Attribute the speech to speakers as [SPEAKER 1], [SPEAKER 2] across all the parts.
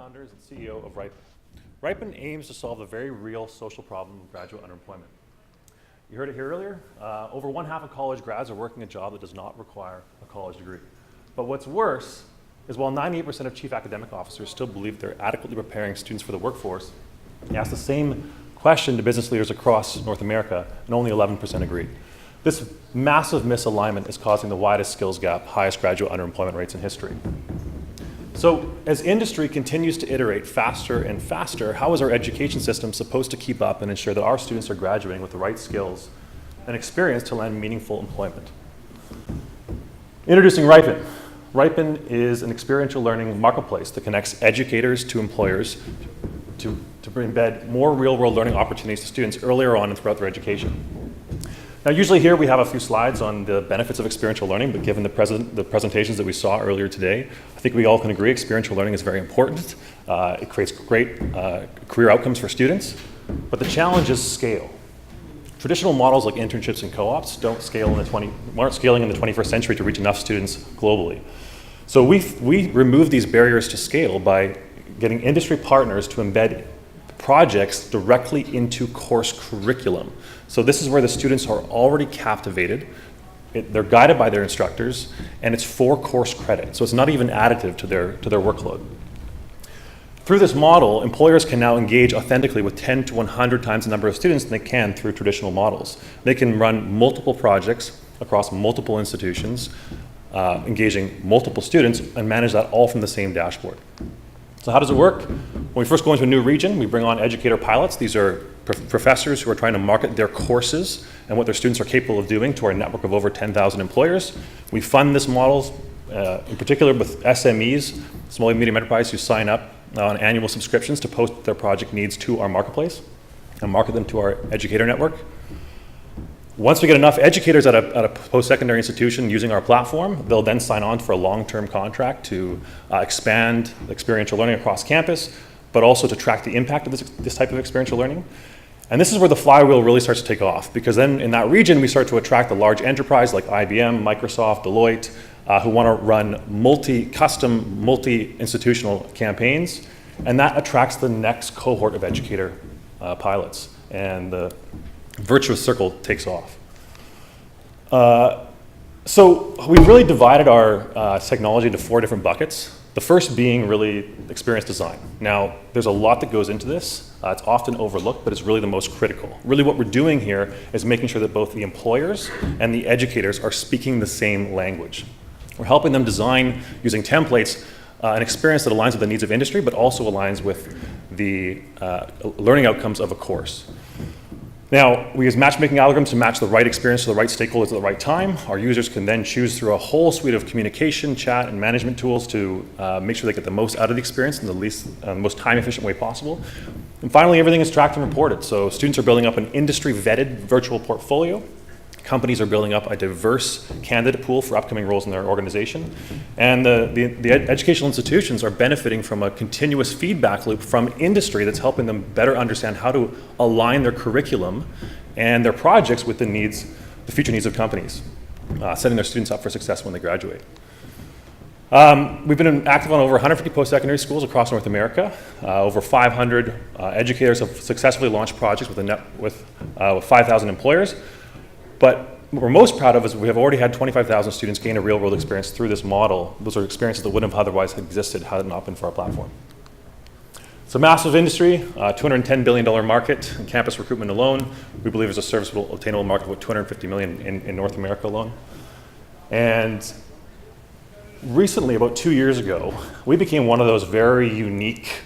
[SPEAKER 1] founders and CEO of Riipen. Riipen aims to solve the very real social problem of graduate underemployment. You heard it here earlier. Over one half of college grads are working a job that does not require a college degree. But what's worse is while 98% of chief academic officers still believe they're adequately preparing students for the workforce, you ask the same question to business leaders across North America, and only 11% agree. This massive misalignment is causing the widest skills gap, highest graduate underemployment rates in history. So as industry continues to iterate faster and faster, how is our education system supposed to keep up and ensure that our students are graduating with the right skills and experience to land meaningful employment? Introducing Riipen. Riipen is an experiential learning marketplace that connects educators to employers to embed more real-world learning opportunities to students earlier on and throughout their education. Now, usually here we have a few slides on the benefits of experiential learning, but given the presentations that we saw earlier today, I think we all can agree experiential learning is very important. It creates great career outcomes for students, but the challenge is scale. Traditional models like internships and co-ops aren't scaling in the 21st century to reach enough students globally. So we remove these barriers to scale by getting industry partners to embed projects directly into course curriculum. So this is where the students are already captivated. They're guided by their instructors, and it's for course credit. So it's not even additive to their workload. Through this model, employers can now engage authentically with 10 to 100 times the number of students than they can through traditional models. They can run multiple projects across multiple institutions, engaging multiple students, and manage that all from the same dashboard. So how does it work? When we first go into a new region, we bring on educator pilots. These are professors who are trying to market their courses and what their students are capable of doing to our network of over 10,000 employers. We fund this model, in particular with SMEs, small and medium enterprises, who sign up on annual subscriptions to post their project needs to our marketplace and market them to our educator network. Once we get enough educators at a post-secondary institution using our platform, they'll then sign on for a long-term contract to expand experiential learning across campus, but also to track the impact of this type of experiential learning. And this is where the flywheel really starts to take off, because then in that region, we start to attract the large enterprise like IBM, Microsoft, Deloitte, who want to run custom, multi-institutional campaigns, and that attracts the next cohort of educator pilots, and the virtuous circle takes off. So we've really divided our technology into 4 different buckets. The first being really experience design. Now, there's a lot that goes into this. It's often overlooked, but it's really the most critical. Really what we're doing here is making sure that both the employers and the educators are speaking the same language. We're helping them design, using templates, an experience that aligns with the needs of industry, but also aligns with the learning outcomes of a course. Now, we use matchmaking algorithms to match the right experience to the right stakeholders at the right time. Our users can then choose through a whole suite of communication, chat, and management tools to make sure they get the most out of the experience in the most time-efficient way possible. And finally, everything is tracked and reported. So students are building up an industry-vetted virtual portfolio. Companies are building up a diverse candidate pool for upcoming roles in their organization. And the educational institutions are benefiting from a continuous feedback loop from industry that's helping them better understand how to align their curriculum and their projects with the future needs of companies, setting their students up for success when they graduate. We've been active on over 150 post-secondary schools across North America. Over 500 educators have successfully launched projects with 5,000 employers. But what we're most proud of is we have already had 25,000 students gain a real-world experience through this model. Those are experiences that wouldn't have otherwise existed had it not been for our platform. It's a massive industry, $210 billion market in campus recruitment alone. We believe there's a serviceable, attainable market of about $250 million in North America alone. And recently, about 2 years ago, we became one of those very unique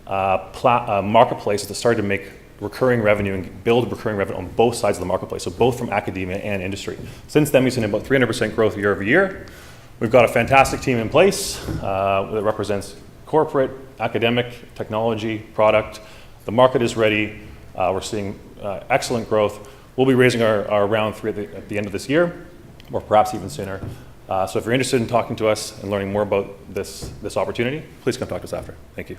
[SPEAKER 1] marketplaces that started to make recurring revenue and build recurring revenue on both sides of the marketplace, so both from academia and industry. Since then, we've seen about 300% growth year over year. We've got a fantastic team in place that represents corporate, academic, technology, product. The market is ready. We're seeing excellent growth. We'll be raising our round 3 at the end of this year, or perhaps even sooner. So if you're interested in talking to us and learning more about this opportunity, please come talk to us after. Thank you.